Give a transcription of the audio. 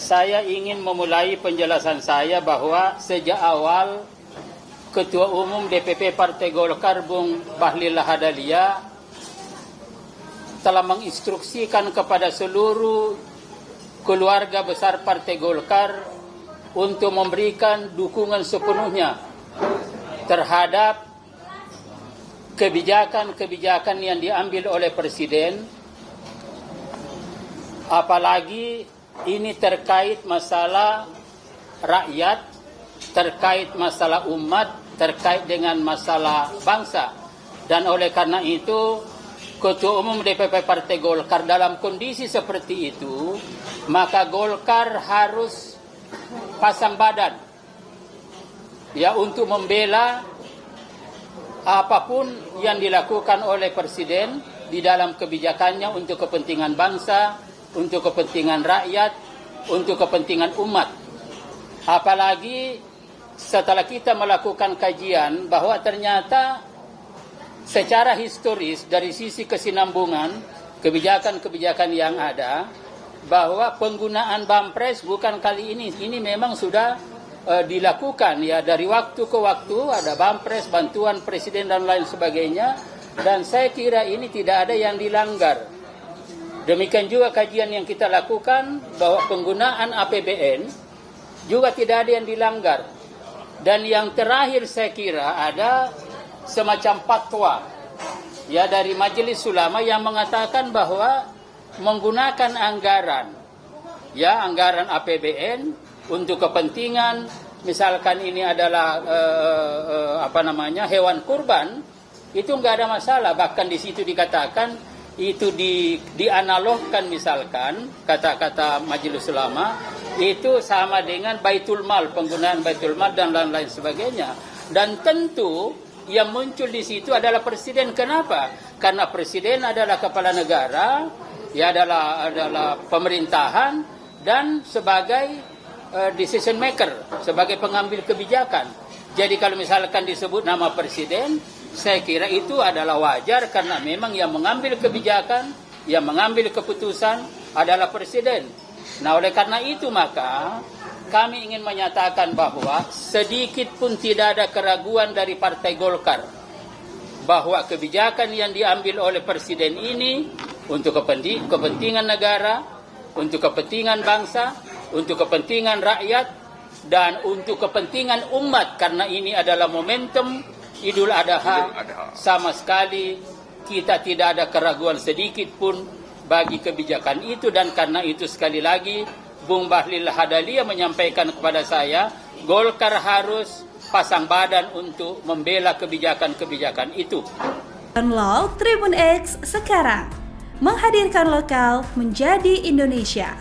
Saya ingin memulai penjelasan saya bahwa sejak awal Ketua Umum DPP Partai Golkar Bung Bahlil Lahadalia telah menginstruksikan kepada seluruh keluarga besar Partai Golkar untuk memberikan dukungan sepenuhnya terhadap kebijakan-kebijakan yang diambil oleh Presiden, apalagi ini terkait masalah rakyat, terkait masalah umat, terkait dengan masalah bangsa. Dan oleh karena itu, Ketua Umum DPP Partai Golkar dalam kondisi seperti itu, maka Golkar harus pasang badan ya untuk membela apapun yang dilakukan oleh Presiden di dalam kebijakannya untuk kepentingan bangsa, untuk kepentingan rakyat, untuk kepentingan umat. Apalagi setelah kita melakukan kajian bahwa ternyata secara historis dari sisi kesinambungan kebijakan-kebijakan yang ada, bahwa penggunaan Bampres bukan kali ini memang sudah dilakukan ya dari waktu ke waktu, ada Bampres, bantuan Presiden dan lain sebagainya, dan saya kira ini tidak ada yang dilanggar. Demikian juga kajian yang kita lakukan bahwa penggunaan APBN juga tidak ada yang dilanggar. Dan yang terakhir saya kira ada semacam fatwa ya dari Majelis Ulama yang mengatakan bahwa menggunakan anggaran APBN untuk kepentingan misalkan ini adalah hewan kurban, itu enggak ada masalah. Bahkan di situ dikatakan itu dianalogkan, misalkan kata-kata Majelis Ulama itu sama dengan Baitul Mal, penggunaan Baitul Mal dan lain-lain sebagainya. Dan tentu yang muncul di situ adalah Presiden. Kenapa? Karena Presiden adalah kepala negara, ya adalah pemerintahan dan sebagai decision maker, sebagai pengambil kebijakan. Jadi kalau misalkan disebut nama Presiden, saya kira itu adalah wajar karena memang yang mengambil kebijakan, yang mengambil keputusan adalah Presiden. Nah, oleh karena itu maka kami ingin menyatakan bahwa sedikit pun tidak ada keraguan dari Partai Golkar bahwa kebijakan yang diambil oleh Presiden ini untuk kepentingan negara, untuk kepentingan bangsa, untuk kepentingan rakyat, dan untuk kepentingan umat, karena ini adalah momentum Idul Adha. Sama sekali kita tidak ada keraguan sedikit pun bagi kebijakan itu, dan karena itu sekali lagi Bung Bahlil Lahadalia menyampaikan kepada saya, Golkar harus pasang badan untuk membela kebijakan-kebijakan itu. Download Tribun X sekarang, menghadirkan lokal menjadi Indonesia.